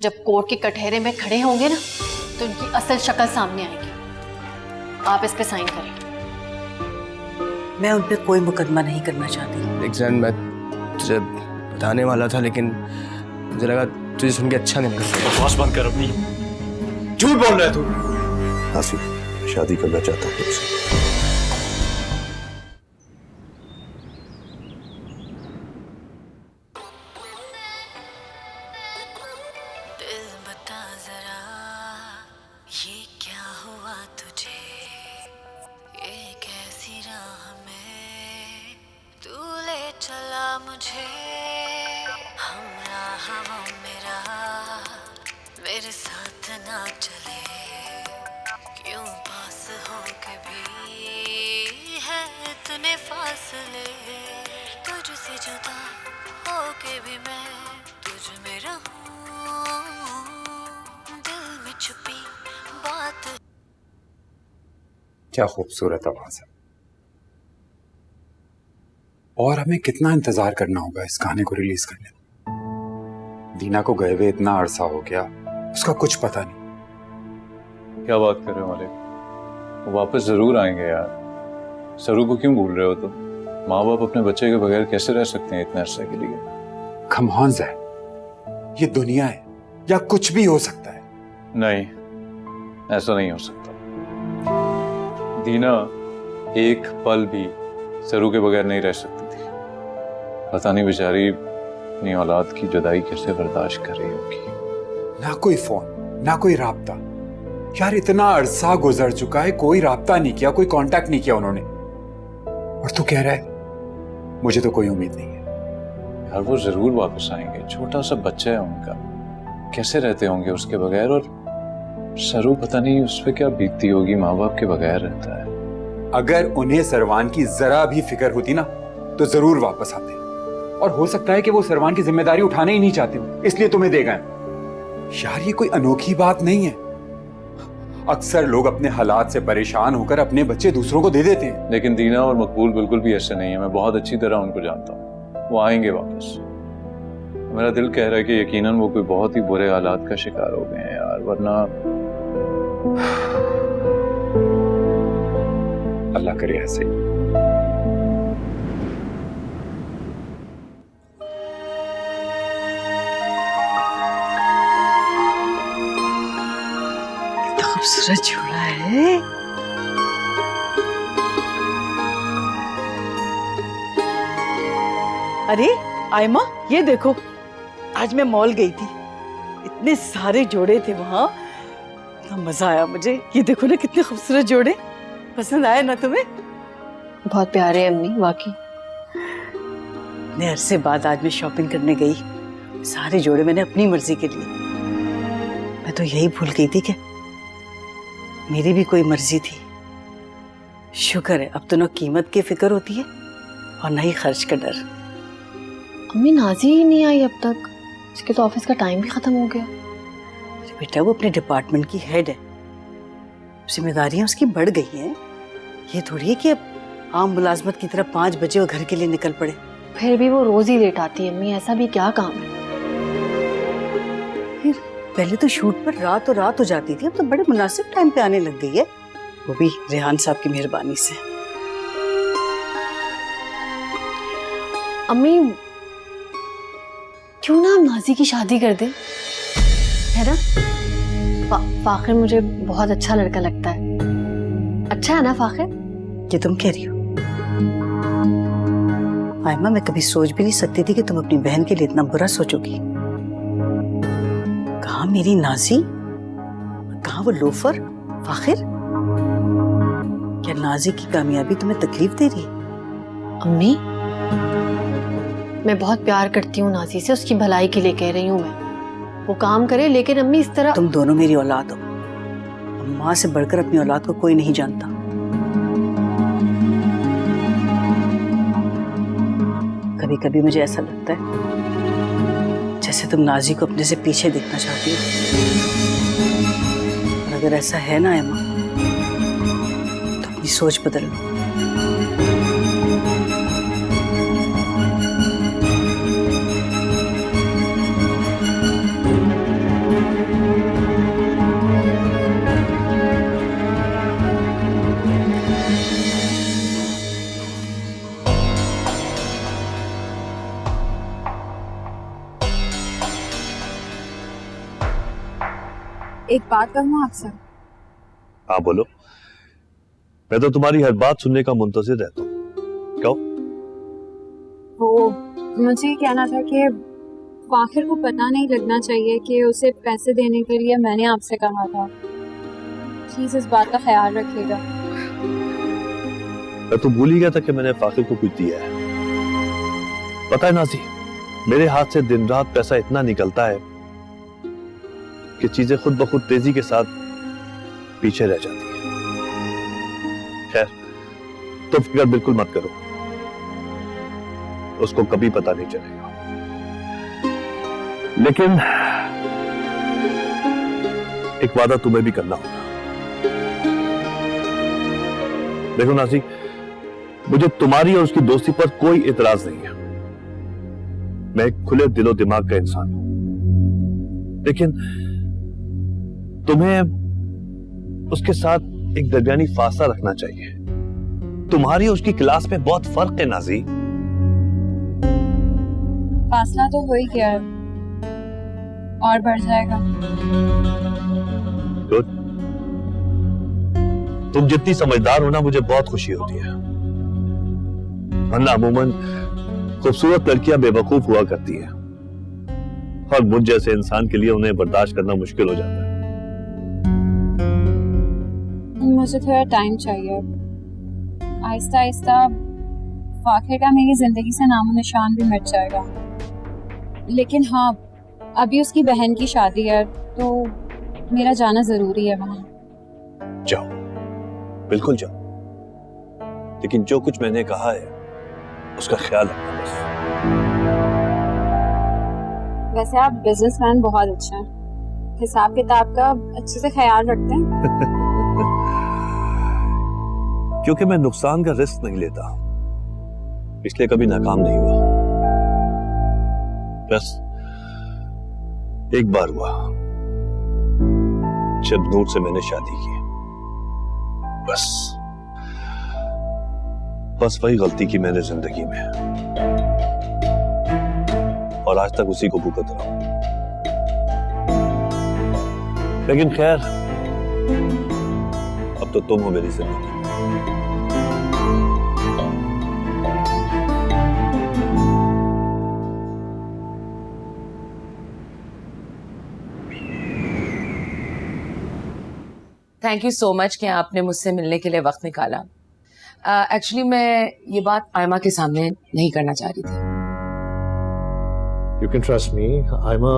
जब कोर्ट के कटहरे में खड़े होंगे ना तो उनकी असल शक्ल सामने आएगी। आप इस पे साइन करें। मैं उन पे कोई मुकदमा नहीं करना चाहती। एग्जैम मैं तुझे बताने वाला था, लेकिन मुझे लगा तुझे सुन के अच्छा नहीं लगा। बकवास बंद कर अपनी, झूठ बोल रहा है तू। आसिफ शादी करना चाहता हूँ तुमसे। मेरे साथ ना चले क्यों पास हो के भी है इतने फासले, तुझसे जुदा हो के भी मैं तुझ में रहूं, दिल में छुपी बात। क्या खूबसूरत आवाज है। और हमें कितना इंतजार करना होगा इस गाने को रिलीज करने में। दीना को गए हुए इतना अरसा हो गया, उसका कुछ पता नहीं। क्या बात कर रहे हो मालिक, वो वापस जरूर आएंगे यार। सरू को क्यों भूल रहे हो तुम? माँ बाप अपने बच्चे के बगैर कैसे रह सकते हैं इतने अरसे के लिए? कम ऑन ज़ैद, ये दुनिया है या कुछ भी हो सकता है। नहीं, ऐसा नहीं हो सकता। दीना एक पल भी सरू के बगैर नहीं रह सकती थी। पता नहीं बेचारी अपनी औलाद की जुदाई कैसे बर्दाश्त कर रही होगी। ना कोई फोन, ना कोई राब्ता। यार इतना अरसा गुजर चुका है, कोई राब्ता नहीं किया, कोई कांटेक्ट नहीं किया उन्होंने। और तू कह रहा है मुझे तो कोई उम्मीद नहीं है। यार वो जरूर वापस आएंगे, छोटा सा बच्चा है उनका, कैसे रहते होंगे उसके बगैर। और सरू पता नहीं उस पर क्या बीतती होगी, माँ बाप के बगैर रहता है। अगर उन्हें सरवान की जरा भी फिक्र होती ना तो जरूर वापस आते। और हो सकता है कि वो सरवान की जिम्मेदारी उठाना ही नहीं चाहते हो, इसलिए तुम्हें दे गए। यार ये कोई अनोखी बात नहीं है। अक्सर लोग अपने हालात से परेशान होकर अपने बच्चे दूसरों को दे देते हैं। लेकिन दीना और मकबूल बिल्कुल भी ऐसे नहीं है। मैं बहुत अच्छी तरह उनको जानता हूँ, वो आएंगे वापस। मेरा दिल कह रहा है कि यकीनन वो कोई बहुत ही बुरे हालात का शिकार हो गए हैं यार, वरना अल्लाह करे ऐसे ही। खूबसूरत जोड़ा है। अरे आयमा, ये देखो, आज मैं मॉल गई थी, इतने सारे जोड़े थे वहां, इतना मजा आया मुझे। ये देखो ना कितने खूबसूरत जोड़े, पसंद आए ना तुम्हें? बहुत प्यारे हैं अम्मी, वाकई। इतने अरसे बाद आज मैं शॉपिंग करने गई, सारे जोड़े मैंने अपनी मर्जी के लिए। मैं तो यही भूल गई थी कि मेरी भी कोई मर्जी थी। शुक्र है अब तो ना कीमत की फिक्र होती है और ना ही खर्च का डर। अम्मी नाजी ही नहीं आई अब तक, उसके तो ऑफिस का टाइम भी खत्म हो गया। अरे बेटा वो अपने डिपार्टमेंट की हेड है, जिम्मेदारियां उसकी बढ़ गई हैं। ये थोड़ी है कि अब आम मुलाजमत की तरह 5 बजे वो घर के लिए निकल पड़े। फिर भी वो रोज ही लेट आती है अम्मी, ऐसा भी क्या काम है? फिर पहले तो शूट पर रात और रात हो जाती थी, अब तो बड़े मुनासिब टाइम पे आने लग गई है, वो भी रेहान साहब की मेहरबानी से। अम्मी क्यों ना हम नाजी की शादी कर दे, है ना? फाखिर मुझे बहुत अच्छा लड़का लगता है। अच्छा है ना फाखिर? ये तुम कह रही हो? आयमा, मैं कभी सोच भी नहीं सकती थी कि तुम अपनी बहन के लिए इतना बुरा सोचोगी। कहाँ मेरी नाजी, कहाँ वो लोफर फाखिर? क्या नाजी की कामयाबी तुम्हें तकलीफ दे रही है? अम्मी मैं बहुत प्यार करती हूँ नाजी से, उसकी भलाई के लिए कह रही हूँ मैं। वो काम करे, लेकिन अम्मी इस तरह। तुम दोनों मेरी औलाद हो, माँ से बढ़कर अपनी औलाद को कोई नहीं जानता। कभी कभी मुझे ऐसा लगता है जैसे तुम नाजी को अपने से पीछे देखना चाहती हो। और अगर ऐसा है ना एमा, तो अपनी सोच बदल लो। एक बात कहूँ आपसे? हाँ बोलो, मैं तो तुम्हारी हर बात सुनने का मुंतजिर रहता हूँ। कहो। वो मुझे ये कहना था कि फाखिर को पता नहीं लगना चाहिए कि उसे पैसे देने के लिए मैंने आपसे कहा था। प्लीज इस बात का ख्याल रखिएगा। मैं तो भूल ही गया था कि मैंने फाखिर को कुछ दिया है। पता है नाज़ी, मेरे हाथ से दिन रात पैसा इतना निकलता है कि चीजें खुद ब खुद तेजी के साथ पीछे रह जाती हैं। खैर, तो फिक्र बिल्कुल मत करो, उसको कभी पता नहीं चलेगा। लेकिन एक वादा तुम्हें भी करना होगा। देखो नाज़ी, मुझे तुम्हारी और उसकी दोस्ती पर कोई इतराज नहीं है। मैं एक खुले दिलो दिमाग का इंसान हूं, लेकिन तुम्हें उसके साथ एक दरमियानी फासला रखना चाहिए। तुम्हारी और उसकी क्लास में बहुत फर्क है नाज़ी। फासला तो हो ही गया है और बढ़ जाएगा। गुड। तुम जितनी समझदार हो ना, मुझे बहुत खुशी होती है। वरना अमूमन खूबसूरत लड़कियां बेवकूफ हुआ करती हैं और मुझ जैसे इंसान के लिए उन्हें बर्दाश्त करना मुश्किल हो जाता है। मुझे थोड़ा टाइम चाहिए। आहिस्ता आहिस्ता फाखिर का मेरी जिंदगी से नामो निशान भी मिट जाएगा। लेकिन हाँ, अभी उसकी बहन की शादी है तो मेरा जाना जरूरी है वहां। जाओ, बिल्कुल जाओ, लेकिन जो कुछ मैंने कहा है उसका ख्याल रखना बस। वैसे आप बिजनेसमैन बहुत अच्छे हैं, हिसाब किताब का अच्छे से ख्याल रखते हैं। क्योंकि मैं नुकसान का रिस्क नहीं लेता, इसलिए कभी नाकाम नहीं हुआ। बस एक बार हुआ, जब नूर से मैंने शादी की। बस वही गलती की मैंने जिंदगी में, और आज तक उसी को भुगत रहा हूं। लेकिन खैर, अब तो तुम हो मेरी जिंदगी। थैंक यू सो मच कि आपने मुझसे मिलने के लिए वक्त निकाला। एक्चुअली मैं ये बात आयमा के सामने नहीं करना चाह रही थी। You can trust me, Aima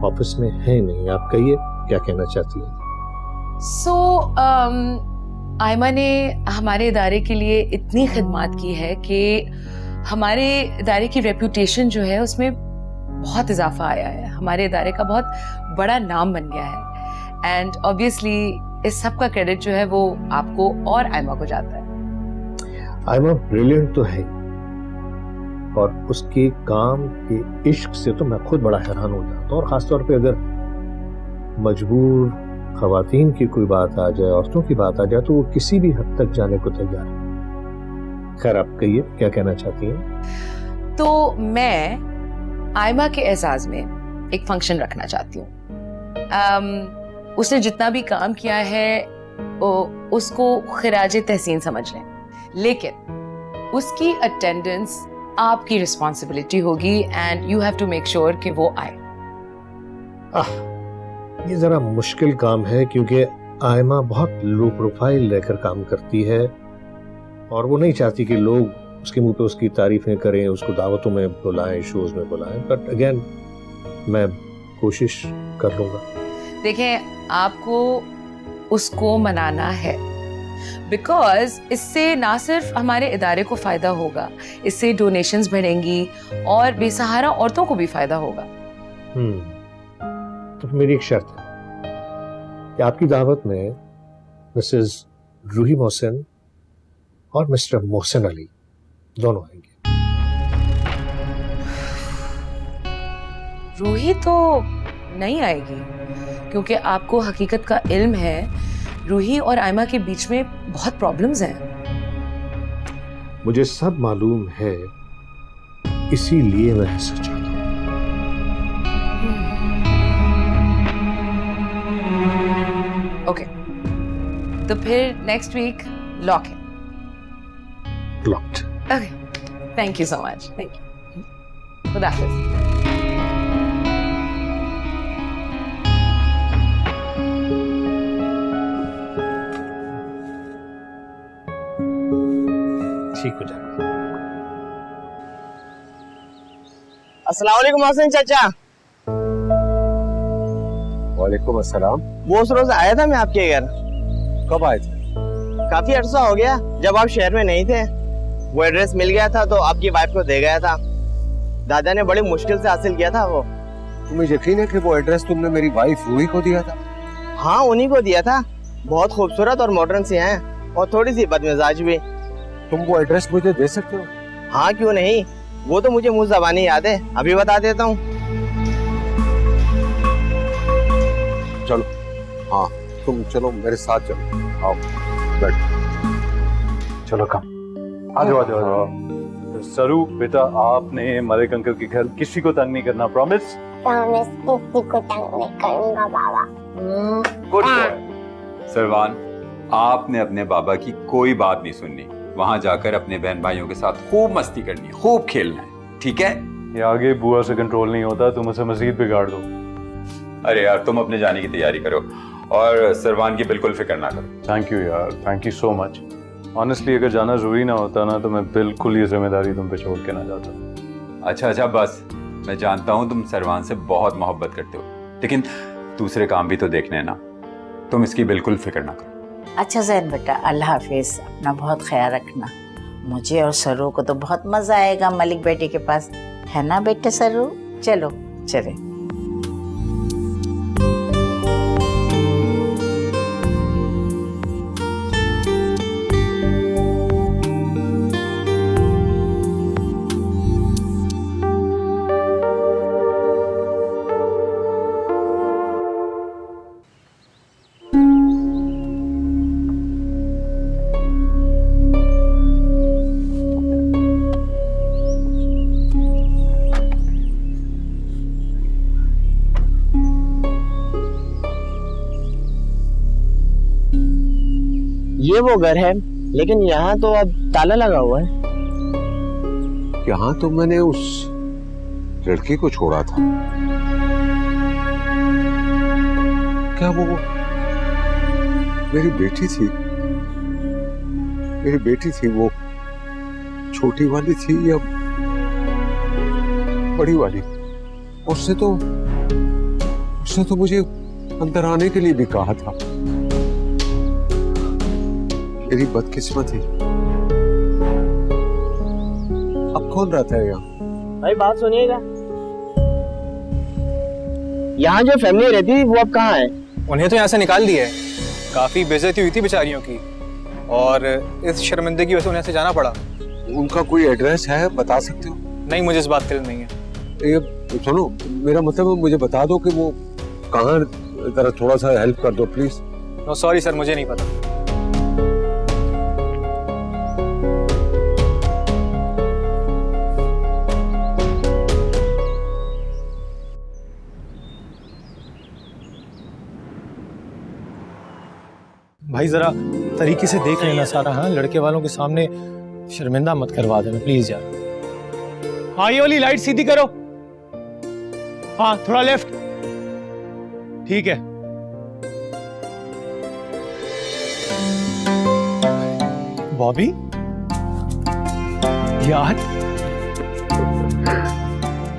office में है नहीं। आप कहिए क्या कहना चाहती हैं? So, आयमा ने हमारे इदारे के लिए इतनी खिदमत की है कि हमारे इदारे की रेपुटेशन जो है उसमें बहुत इजाफा आया है। हमारे इदारे का बहुत बड़ा नाम बन गया है एंड ऑब्वियसली इस सब का क्रेडिट जो है वो आपको और आयमा को जाता है। आयमा ब्रिलियंट तो है, और उसके काम के इश्क से तो मैं खुद बड़ा हैरान हो जाता हूँ। और खासतौर पे अगर मजबूर खवातीन की कोई बात आ जाए, औरतों की बात आ जाए, तो वो किसी भी हद तक जाने को तैयार है। खैर, आप कहिए क्या कहना चाहती हैं? तो मैं आयमा के एजाज में एक फंक्शन रखना चाहती हूँ। उसने जितना भी काम किया है उसको खिराज तहसीन समझ लें, लेकिन उसकी अटेंडेंस आपकी रिस्पॉन्सिबिलिटी होगी and you have to make sure कि वो आए। ये जरा मुश्किल काम है क्योंकि आयमा बहुत लो प्रोफाइल रहकर काम करती है और वो नहीं चाहती कि लोग उसके मुंह पे उसकी तारीफें करें, उसको दावतों में बुलाएं, शोज में बुलाएं। बट अगेन मैं कोशिश कर लूंगा। देखें, आपको उसको मनाना है बिकॉज इससे ना सिर्फ हमारे इदारे को फायदा होगा, इससे डोनेशंस बढ़ेंगी और बेसहारा औरतों को भी फायदा होगा। तो मेरी एक शर्त है कि आपकी दावत में मिसेस रूही मोहसिन और मिस्टर मोहसिन अली दोनों आएंगे। रूही तो नहीं आएगी क्योंकि आपको हकीकत का इल्म है रूही और आयमा के बीच में बहुत प्रॉब्लम्स हैं। मुझे सब मालूम है, इसीलिए मैं ऐसा चाहता हूं। ओके, तो फिर नेक्स्ट वीक लॉक है। Blocked. Okay, thank you so much, thank you, खुदा हाफिज। ठीक हो जाएगा। अस्सलाम वालेकुम मोहसिन चाचा। वालेकुम अस्सलाम। वो उस रोज आया था मैं आपके घर। कब आए थे? काफी अरसा हो गया, जब आप शहर में नहीं थे। वो एड्रेस मिल गया था तो आपकी वाइफ को दे गया था। दादा ने बड़ी मुश्किल से हासिल किया था वो। तुम्हें यकीन है कि वो एड्रेस तुमने मेरी वाइफ रूही को दिया था? हाँ, उन्हीं को दिया था। बहुत खूबसूरत और मॉडर्न सी हैं और थोड़ी सी बदमिजाज भी। तुम वो एड्रेस मुझे दे सकते हो? हाँ, क्यों नहीं, वो तो मुझे मुंह ज़बानी याद है, अभी बता देता हूँ। चलो, हाँ तुम चलो मेरे साथ चलो। आओ बैठ। चलो कम। आ जाओ आ जाओ आ जाओ। सरू बेटा, आपने मलिक अंकल के घर किसी को तंग नहीं करना, प्रॉमिस? प्रॉमिस, किसी को तंग नहीं करूंगा बाबा। Good boy. सरवान, आपने अपने बाबा की कोई बात नहीं सुननी। वहां जाकर अपने बहन भाइयों के साथ खूब मस्ती करनी है, खूब खेलना है, ठीक है? ये आगे बुआ से कंट्रोल नहीं होता, तुम उसे मजीद बिगाड़ दो। अरे यार, तुम अपने जाने की तैयारी करो और सरवान की बिल्कुल फिक्र ना करो। थैंक यू यार, thank you so much. Honestly अगर जाना जरूरी ना होता ना तो मैं बिल्कुल ये जिम्मेदारी तुम पे छोड़ के ना जाता। अच्छा, बस मैं जानता हूँ तुम सरवान से बहुत मोहब्बत करते हो, लेकिन दूसरे काम भी तो देखने हैं ना। तुम इसकी बिल्कुल फिक्र ना करो। अच्छा जैन बेटा, अल्लाह हाफिज, अपना बहुत ख्याल रखना। मुझे और सरू को तो बहुत मजा आएगा मलिक बेटे के पास, है ना बेटे सरू? चलो चले। ये वो घर है, लेकिन यहाँ तो अब ताला लगा हुआ है। यहाँ तो मैंने उस लड़की को छोड़ा था। क्या वो मेरी बेटी थी? मेरी बेटी थी वो? छोटी वाली थी या बड़ी वाली? उसने तो मुझे अंदर आने के लिए भी कहा था। मेरी बदकिस्मती। अब कौन रहता है यहाँ? भाई बात सुनिएगा, यहाँ जो फैमिली रहती थी वो अब कहाँ है? उन्हें तो यहाँ से निकाल दिया है। काफी बेइज्जती हुई थी बेचारियों की और इस शर्मिंदगी की वजह से उन्हें से जाना पड़ा। उनका कोई एड्रेस है, बता सकते हो? नहीं, मुझे इस बात का नहीं है। ये सुनो, मेरा मतलब है मुझे बता दो कि वो कहाँ, जरा थोड़ा सा हेल्प कर दो प्लीज। नो सॉरी सर, मुझे नहीं पता। भाई जरा तरीके से देख लेना सारा, हाँ लड़के वालों के सामने शर्मिंदा मत करवा देना प्लीज यार। हाँ ये वाली लाइट सीधी करो, हाँ थोड़ा लेफ्ट, ठीक है। बॉबी यार,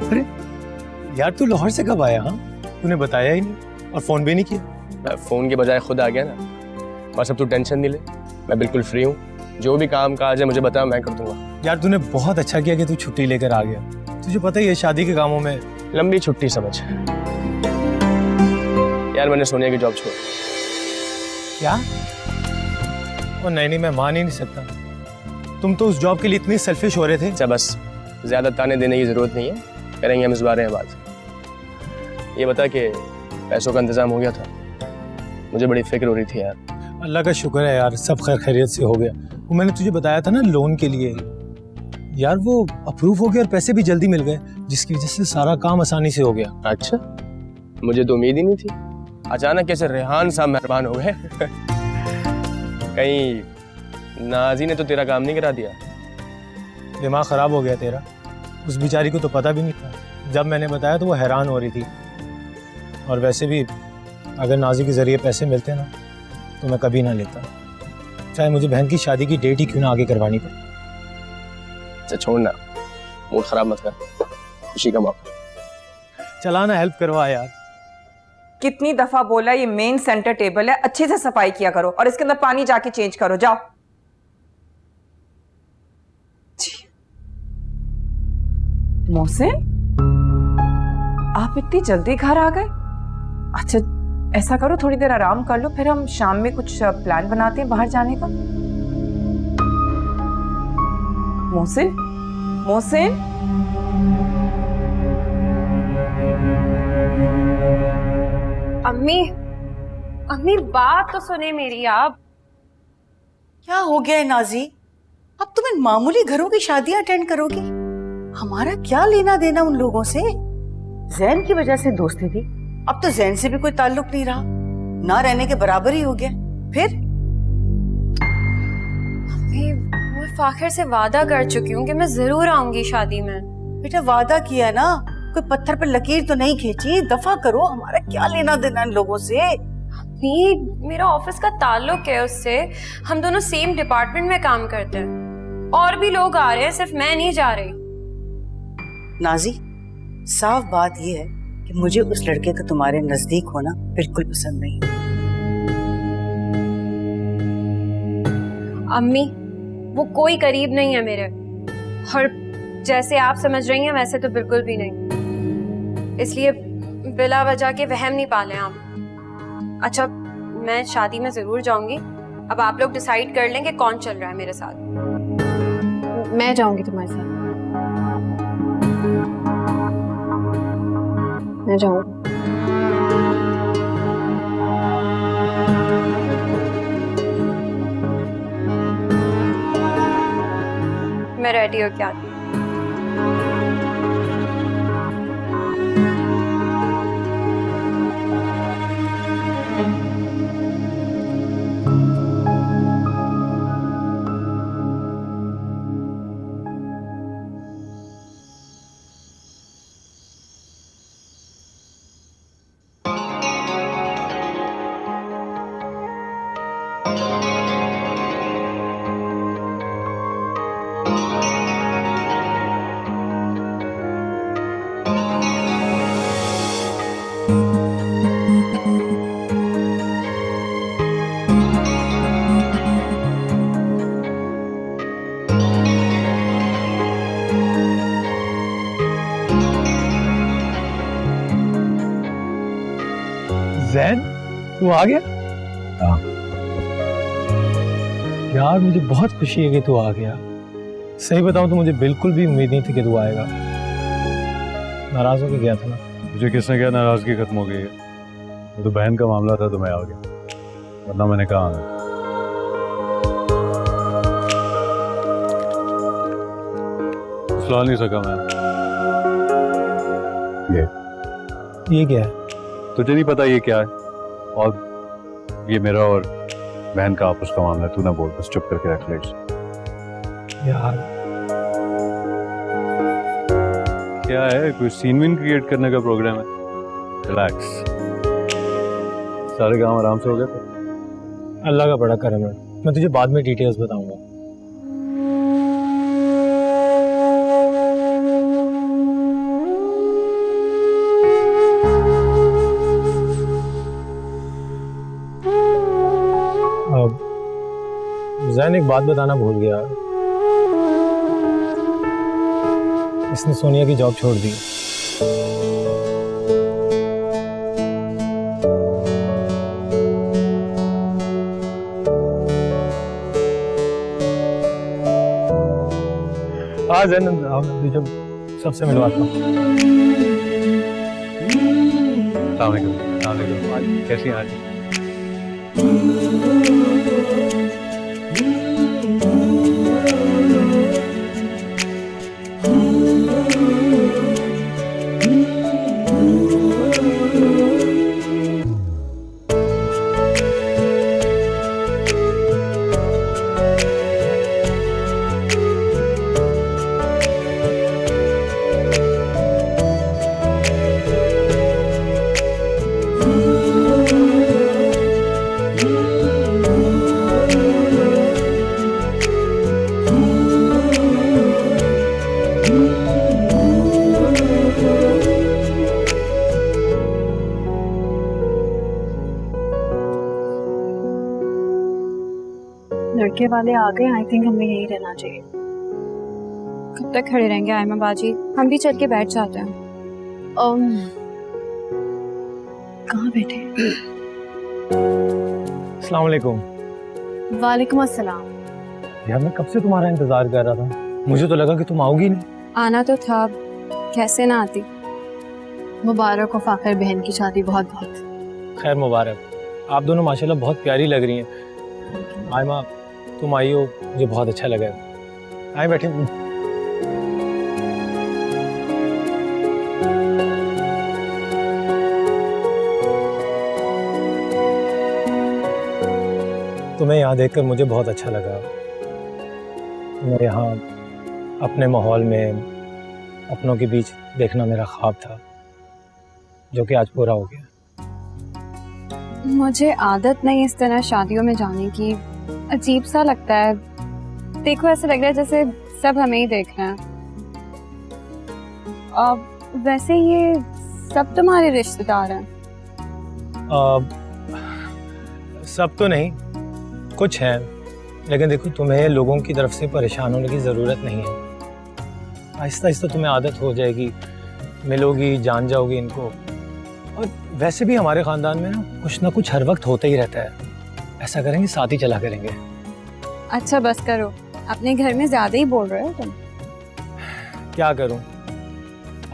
अरे यार तू लाहौर से कब आया? हाँ तूने बताया ही नहीं और फोन भी नहीं किया। फोन के बजाय खुद आ गया ना। बस अब तू टेंशन नहीं ले, मैं बिल्कुल फ्री हूँ। जो भी काम काज है मुझे बता, मैं कर दूंगा। यार तूने बहुत अच्छा किया कि तू छुट्टी लेकर आ गया। तुझे पता ही है शादी के कामों में लंबी छुट्टी समझ। यार मैंने सोनिया की जॉब छोड़। क्या? ओ नहीं, मैं मान ही नहीं सकता। तुम तो उस जॉब के लिए इतनी सेल्फिश हो रहे थे। अच्छा बस, ज्यादा ताने देने की जरूरत नहीं है, करेंगे हम इस बारे में बात। ये बता कि पैसों का इंतजाम हो गया था? मुझे बड़ी फिक्र हो रही थी यार। अल्लाह का शुक्र है यार, सब खैर खैरियत से हो गया। वो मैंने तुझे बताया था ना लोन के लिए, यार वो अप्रूव हो गया और पैसे भी जल्दी मिल गए, जिसकी वजह से सारा काम आसानी से हो गया। अच्छा, मुझे तो उम्मीद ही नहीं थी। अचानक कैसे रेहान साहब मेहरबान हो गए। कहीं नाजी ने तो तेरा काम नहीं करा दिया? दिमाग खराब हो गया तेरा। उस बेचारी को तो पता भी नहीं था। जब मैंने बताया तो वो हैरान हो रही थी। और वैसे भी अगर नाजी के जरिए पैसे मिलते ना तो मैं कभी ना लेता, चाहे मुझे बहन की शादी की डेट ही क्यों ना आगे करवानी पड़े। अच्छा छोड़ना, मूड खराब मत कर, खुशी का मौका। चला ना, हेल्प करवा यार। कितनी दफा बोला ये मेन सेंटर टेबल है, अच्छे से सफाई किया करो और इसके अंदर पानी जाके चेंज करो, जाओ। मोहसिन, आप इतनी जल्दी घर आ गए? अच्छा ऐसा करो, थोड़ी देर आराम कर लो, फिर हम शाम में कुछ प्लान बनाते हैं बाहर जाने का। मोहसिन, मोहसिन, अम्मी, अम्मी बात तो सुने मेरी आप। क्या हो गया है नाजी? अब तुम इन मामूली घरों की शादियां अटेंड करोगी? हमारा क्या लेना देना उन लोगों से? जैन की वजह से दोस्ती थी, अब तो जैन से भी कोई ताल्लुक नहीं रहा, ना रहने के बराबर ही हो गया। फिर अम्मी, मैं फाखिर से वादा कर चुकी हूँ कि मैं जरूर आऊंगी शादी में। बेटा वादा किया ना, कोई पत्थर पर लकीर तो नहीं खींची। दफा करो, हमारा क्या लेना देना इन लोगों से? अम्मी, मेरा ऑफिस का ताल्लुक है उससे, हम दोनों सेम डिपार्टमेंट में काम करते हैं। और भी लोग आ रहे हैं, सिर्फ मैं नहीं जा रही। नाजी, साफ बात यह है कि मुझे उस लड़के का तुम्हारे नजदीक होना बिल्कुल पसंद नहीं। अम्मी, वो कोई करीब नहीं है मेरे, और जैसे आप समझ रही हैं वैसे तो बिल्कुल भी नहीं। इसलिए बिला वजह के वहम नहीं पालें आप। अच्छा, मैं शादी में जरूर जाऊंगी। अब आप लोग डिसाइड कर लें कि कौन चल रहा है मेरे साथ। मैं जाऊंगी तुम्हारे साथ। मैं जाऊंगी। मैं रेडी हो क्या? जैन, तू आ गया? हाँ। यार मुझे बहुत खुशी है कि तू आ गया। सही बताऊं तो मुझे बिल्कुल भी उम्मीद नहीं थी कि तू आएगा। नाराज होकर गया था ना। मुझे किसने क्या नाराजगी खत्म हो गई है? वो तो बहन का मामला था तो मैं आ गया, वरना मैंने कहा आना। सुला नहीं सका मैं। ये क्या है? तुझे नहीं पता ये क्या है? और ये मेरा और बहन का आपस का मामला है, तू ना बोल, बस चुप करके रख ले इसे। यार क्या है, कोई सीन विन क्रिएट करने का प्रोग्राम है? रिलैक्स, सारे काम आराम से हो गए थे। अल्लाह का बड़ा करम है। मैं तुझे बाद में डिटेल्स बताऊंगा। जैन, एक बात बताना भूल गया, इसने सोनिया की जॉब छोड़ दी। हाँ जैन, तुझे सबसे मिलवाता हूँ। अस्सलाम वालेकुम। कैसी हैं आज? लड़के वाले आ गए, आई थिंक हमें यही रहना चाहिए। कब तक खड़े रहेंगे आयमा बाजी? हम भी चल के बैठ जाते हैं। कहाँ बैठे? अस्सलाम वालेकुम। वालेकुम अस्सलाम। यार मैं कब से तुम्हारा इंतजार कर रहा था, मुझे तो लगा कि तुम आओगी नहीं। आना तो था, कैसे ना आती। मुबारक हो फाखिर बहन की शादी, बहुत बहुत खैर मुबारक। आप दोनों माशाल्लाह बहुत प्यारी लग रही हैं। आयमा तुम आई हो, मुझे बहुत अच्छा लगा। आए बैठे। तुम्हें यहाँ देखकर मुझे बहुत अच्छा लगा। मैं यहाँ अपने माहौल में अपनों के बीच देखना मेरा ख्वाब था, जो कि आज पूरा हो गया। मुझे आदत नहीं इस तरह शादियों में जाने की, अजीब सा लगता है। देखो ऐसा लग रहा है जैसे सब हमें ही देख रहे हैं। वैसे ये सब तुम्हारे रिश्तेदार हैं? सब तो नहीं, कुछ हैं, लेकिन देखो तुम्हें लोगों की तरफ से परेशान होने की ज़रूरत नहीं है। आहिस्ता आहिस्ता तुम्हें आदत हो जाएगी, मिलोगी, जान जाओगी इनको। और वैसे भी हमारे ख़ानदान में ना कुछ हर वक्त होता ही रहता है। ऐसा करेंगे साथ ही चला करेंगे। अच्छा बस करो, अपने घर में ज़्यादा ही बोल रहे हो तुम। क्या करूं,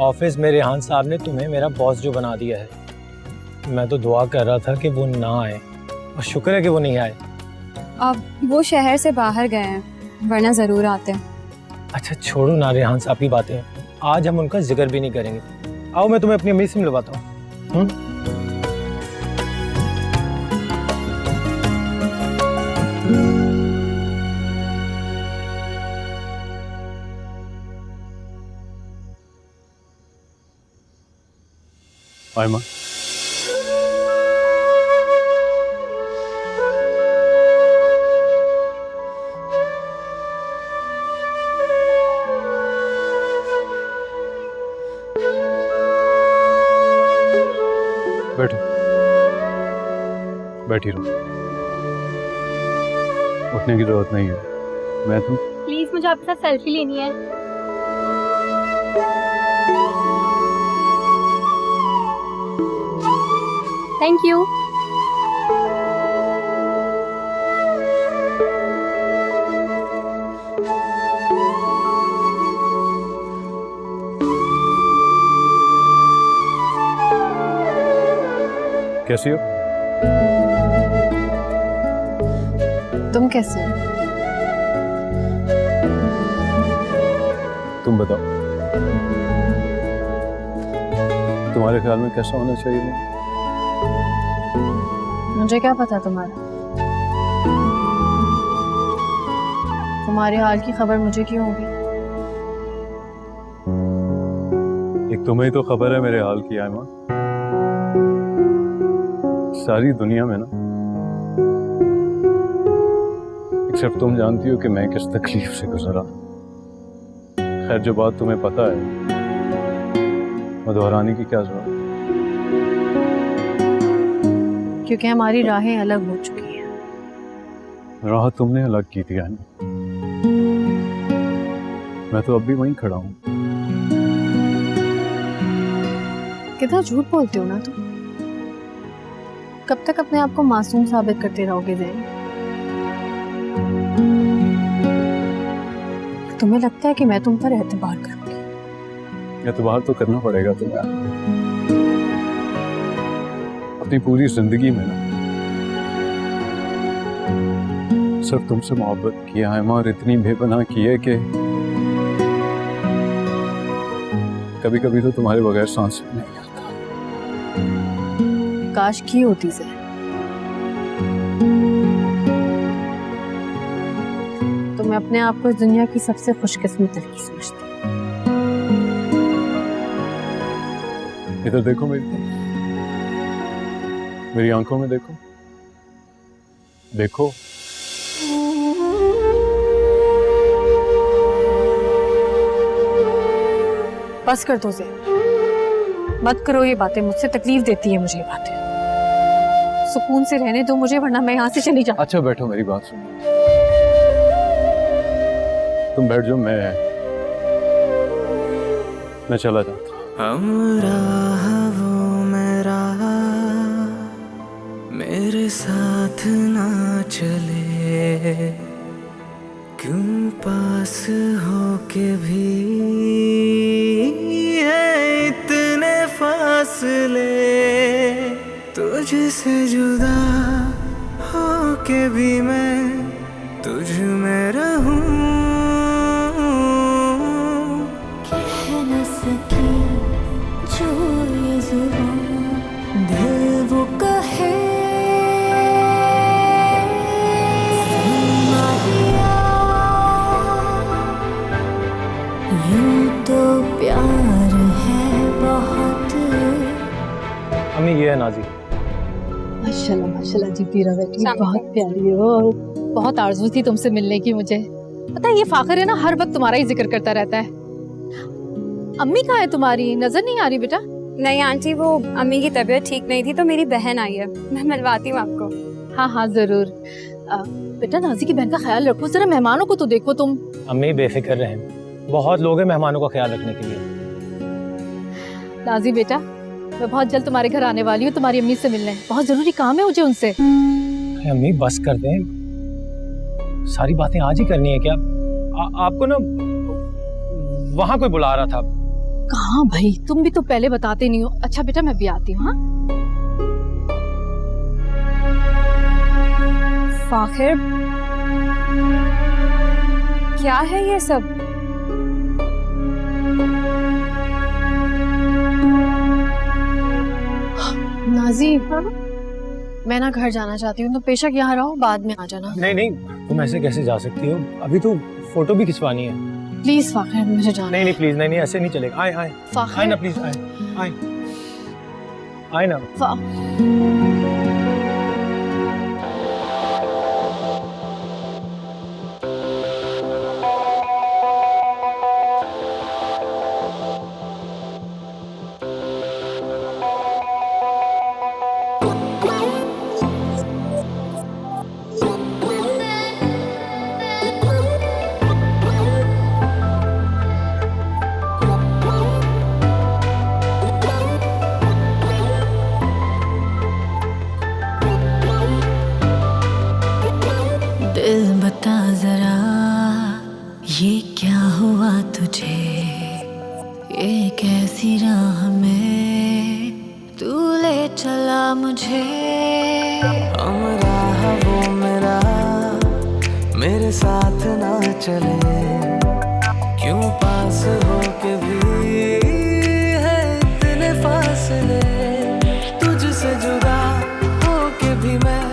ऑफिस में रेहान साहब ने तुम्हें मेरा बॉस जो बना दिया है। मैं तो दुआ कर रहा था कि वो ना आए, और शुक्र है कि वो नहीं आए। अब वो शहर से बाहर गए हैं, वरना ज़रूर आते हैं। अच्छा छोड़ो ना रेहान साहब की बातें, आज हम उनका जिक्र भी नहीं करेंगे। आओ मैं तुम्हें अपनी अम्मी से मिलवाता हूँ। आयमा, बैठो, बैठी रहो, उठने की जरूरत नहीं है। मैं तुम प्लीज मुझे आपके साथ सेल्फी लेनी है। Thank you. कैसी हो? तुम कैसे हो? तुम बताओ, तुम्हारे ख्याल में कैसा होना चाहिए मैं? मुझे क्या पता तुम्हारा? तुम्हारे हाल की खबर मुझे क्यों होगी? एक तुम्हें तो खबर है मेरे हाल की आयमा। सारी दुनिया में ना सिर्फ तुम जानती हो कि मैं किस तकलीफ से गुजरा। खैर जो बात तुम्हें पता है वो दोहराने की क्या जरूरत? क्योंकि हमारी राहें अलग हो चुकी हैं। राह तुमने अलग की थी आयमा, मैं तो अब भी वहीं खड़ा हूँ। कितना झूठ बोलते हो ना तुम। कब तक अपने आप को मासूम साबित करते रहोगे ज़ैन? तुम्हें लगता है कि मैं तुम पर एतबार करूंगी? एतबार तो करना पड़ेगा तुम्हें। अपनी पूरी जिंदगी में ना सिर्फ तुमसे मोहब्बत किया है और इतनी बेपनाह की है कि कभी कभी तो तुम्हारे बगैर सांस भी नहीं आता। काश की होती से। तो मैं अपने आप को इस दुनिया की सबसे खुशकिस्मत लड़की समझती हूँ। इधर देखो मेरी आंखों में देखो, देखो बस कर दो ज़ैन, मत करो ये बातें, मुझसे तकलीफ देती है मुझे ये बातें। सुकून से रहने दो मुझे, वरना मैं यहाँ से चली जाऊँ। अच्छा बैठो, मेरी बात सुनो। तुम बैठ जाओ, मैं चला जाता। वो मेरा मेरे साथ ना चले, क्यों पास हो के भी है इतने फासले, तुझसे जुदा हो के भी मैं तुझ में रहूं। कह न सकी जो ये जुबान, दिल वो कहे तो प्यार है बहुत। अम्मी ये है नाजी। माशाल्लाह माशाल्लाह जी, पीरा बेटी बहुत प्यारी हो और बहुत आरज़ू थी तुमसे मिलने की मुझे। पता है ये फाखर है ना, हर वक्त तुम्हारा ही जिक्र करता रहता है। अम्मी कहाँ है तुम्हारी, नजर नहीं आ रही बेटा? नहीं आंटी, वो अम्मी की तबीयत ठीक नहीं थी तो मेरी बहन आई है, मैं मिलवाती हूँ आपको। हाँ हाँ जरूर। बेटा नाजी की बहन का ख्याल रखो, जरा मेहमानों को तो देखो तुम। अम्मी बेफिक्र रहें, बहुत लोग हैं मेहमानों का ख्याल रखने के लिए। नाजी बेटा, मैं बहुत जल्द तुम्हारे घर आने वाली हूँ तुम्हारी अम्मी से मिलने, बहुत जरूरी काम है मुझे उनसे। अम्मी बस कर दें, सारी बातें आज ही करनी है क्या? आपको ना वहाँ कोई बुला रहा था। कहाँ भाई, तुम भी तो पहले बताते नहीं हो। अच्छा बेटा मैं भी आती हूँ। हाँ फाखिर, क्या है ये सब? नाजी मैं ना घर जाना चाहती हूँ, तो बेशक यहाँ रहो, बाद में आ जाना। नहीं नहीं, तुम ऐसे कैसे जा सकती हो, अभी तो फोटो भी खिंचवानी है। प्लीज फाखिर मुझे जाना। नहीं नहीं प्लीज, नहीं नहीं ऐसे नहीं चलेगा। आए आए आए ना प्लीज, आए आए आए ना। बता जरा ये क्या हुआ तुझे, ये कैसी राह में तू ले चला मुझे। हमरा वो मेरा मेरे साथ ना चले, क्यों पास हो के भी है इतने फासले, तुझसे जुदा हो के भी मैं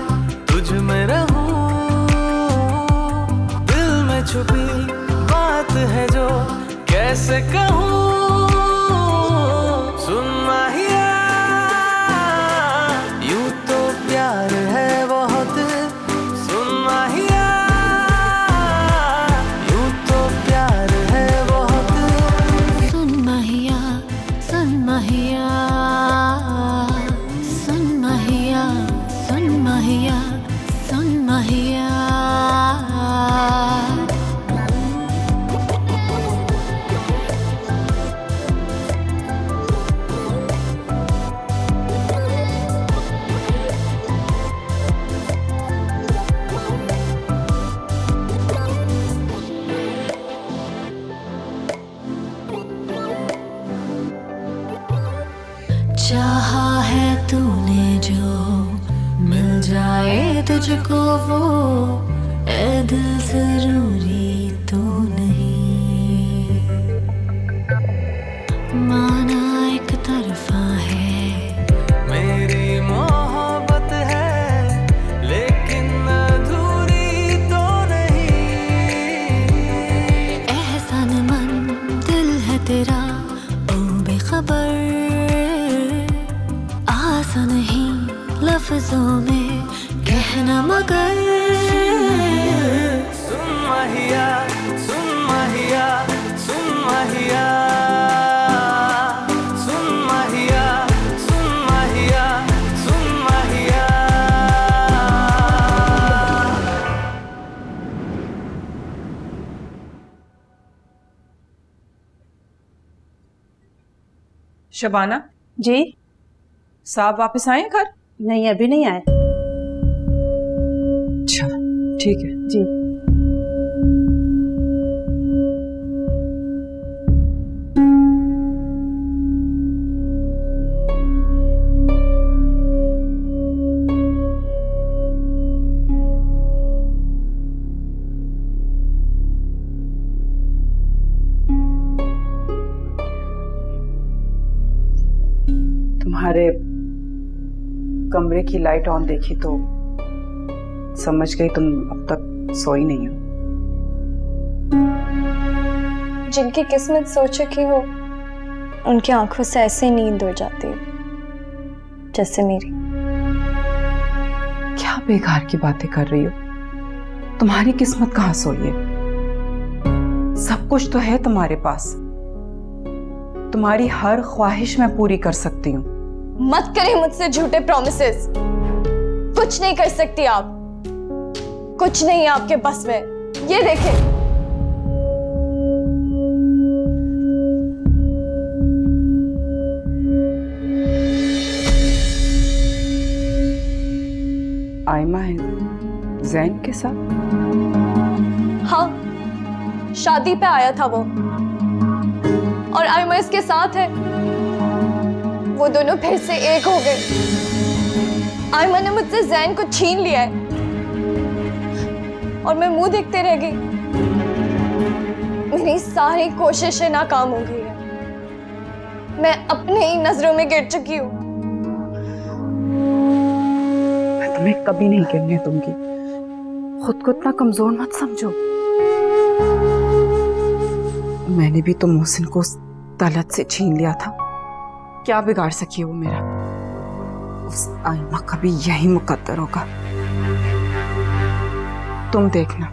तुझ में रहूं। छुपी बात है जो कैसे कहूँ, सुन माहिया यूं तो प्यार है बहुत, सुन माहिया यूं तो प्यार है बहुत। सुन माहिया सुन माहिया सुन माहिया सुन माहिया सुन माहिया। चाहा है तूने जो मिल जाए तुझको वो, ए दिल जरूरी तो नहीं, माना एक तरफा है मेरी मोहब्बत है, लेकिन अधूरी तो नहीं। एहसान मन दिल है तेरा ओ बेखबर, आसान नहीं लफ्जों में कहना मगर। सुन माहिया सुन माहिया सुन माहिया सुन माहिया सुन माहिया सुन माहिया। शबाना जी। साहब वापस आए घर? नहीं, अभी नहीं आए। अच्छा ठीक है जी। तुम्हारे कमरे की लाइट ऑन देखी तो समझ गई तुम अब तक सोई नहीं हो। जिनकी किस्मत सो चुकी हो उनकी आंखों से ऐसे नींद उड़ जाती है जैसे मेरी। क्या बेकार की बातें कर रही हो? तुम्हारी किस्मत कहाँ सोई है? सब कुछ तो है तुम्हारे पास। तुम्हारी हर ख्वाहिश मैं पूरी कर सकती हूँ। मत करें मुझसे झूठे प्रॉमिसेस। कुछ नहीं कर सकती आप, कुछ नहीं है आपके बस में। ये देखें, आयमा है जैन के साथ? हाँ, शादी पे आया था वो और आयमा इसके साथ है। वो दोनों फिर से एक हो गए। आयमा ने मुझसे जैन को छीन लिया है और मैं मुंह देखते रह गई। मेरी सारी कोशिशें नाकाम हो गई है। मैं अपने ही नजरों में गिर चुकी हूँ। मैं तुम्हें कभी नहीं गिरने दूंगी। खुद को इतना कमजोर मत समझो। मैंने भी तो मोहसिन को उस तलत से छीन लिया था। क्या बिगाड़ सकी है वो मेरा? उस आयमा का भी यही मुकद्दर होगा। तुम देखना,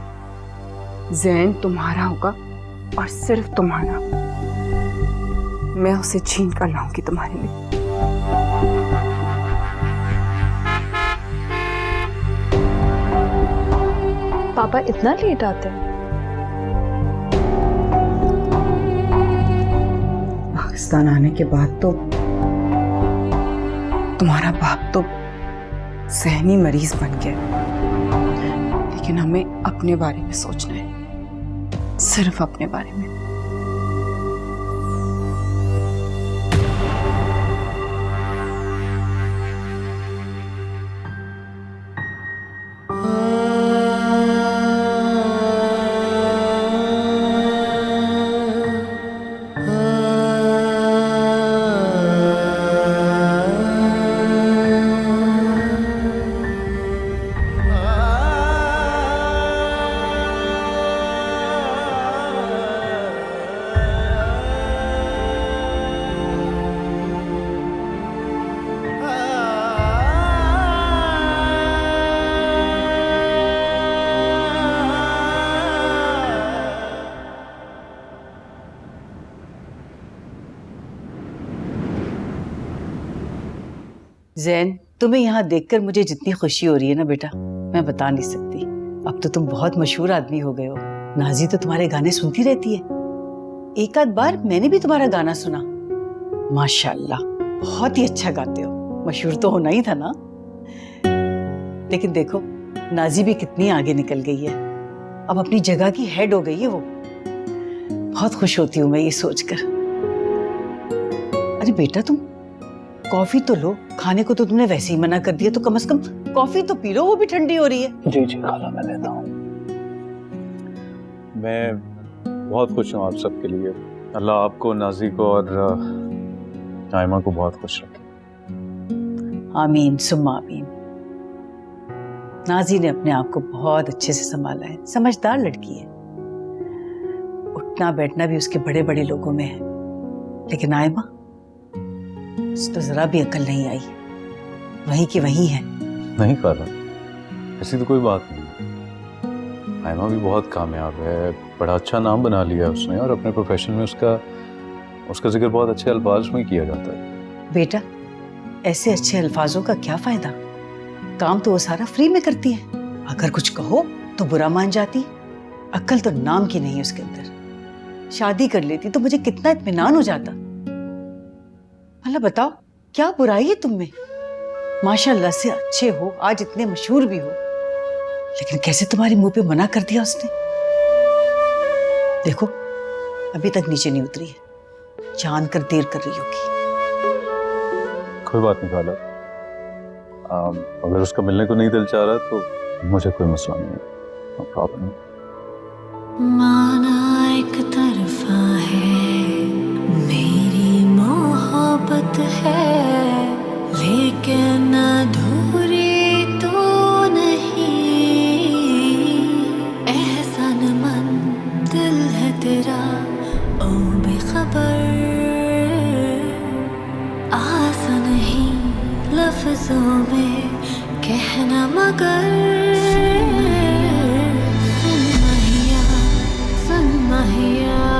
जैन तुम्हारा होगा और सिर्फ तुम्हारा। मैं उसे छीन कर लाऊंगी तुम्हारे लिए। पापा इतना लेट आते हैं? पाकिस्तान आने के बाद तो तुम्हारा बाप तो ज़हनी मरीज बन गया। लेकिन हमें अपने बारे में सोचना है, सिर्फ अपने बारे में। जैन, तुम्हें यहाँ देखकर मुझे जितनी खुशी हो रही है ना बेटा, मैं बता नहीं सकती। अब तो तुम बहुत मशहूर आदमी हो गए हो। नाजी तो तुम्हारे गाने सुनती रहती है। एक आध बार मैंने भी तुम्हारा गाना सुना। माशाल्लाह, बहुत ही अच्छा गाते हो। मशहूर तो होना ही था ना। लेकिन देखो, नाजी भी कितनी आगे निकल गई है। अब अपनी जगह की हेड हो गई है वो। बहुत खुश होती हूँ मैं ये सोचकर। अरे बेटा, तुम कॉफी तो लो। खाने को तो तुमने वैसे ही मना कर दिया, तो कम से कम कॉफी तो पी लो, वो भी ठंडी हो रही है। जी जी खाला, मैं देता हूँ। मैं बहुत खुश हूँ आप सबके लिए। अल्लाह आपको, नाजी को और आयमा को बहुत खुश रखे। आमीन सुम्मा आमीन। नाजी ने अपने आप को बहुत अच्छे से संभाला है। समझदार लड़की है। उठना बैठना भी उसके बड़े बड़े लोगों में है। लेकिन आयमा, उस तो जरा भी अकल नहीं आई। वही की वही है। नहीं कर रहा, ऐसी तो कोई बात नहीं। आयमा भी बहुत कामयाब है। बड़ा अच्छा नाम बना लिया उसने और अपने प्रोफेशन में उसका जिक्र बहुत अच्छे अल्फाज में किया जाता है। बेटा, ऐसे अच्छे अल्फाजों का क्या फायदा? काम तो वो सारा फ्री में करती है। अगर कुछ कहो तो बुरा मान जाती। अक्ल तो नाम की नहीं है उसके अंदर। शादी कर लेती तो मुझे कितना इत्मीनान हो जाता। भला बताओ क्या बुराई है तुम में? माशाल्लाह से अच्छे हो, आज इतने मशहूर भी हो, लेकिन कैसे तुम्हारे मुंह पे मना कर दिया उसने? देखो अभी तक नीचे नहीं उतरी है, जान कर देर कर रही होगी। कोई बात नहीं खाला, अगर उसका मिलने को नहीं दिल चाह रहा तो मुझे कोई मसला नहीं है, नो प्रॉब्लम। माना एक तरफा है मेरी मोहब्बत है, लेकिन अधूरी तो नहीं। एहसान मन दिल है तेरा ओ बेखबर, आसा नहीं लफ्जों में कहना मगर। सुन माहिया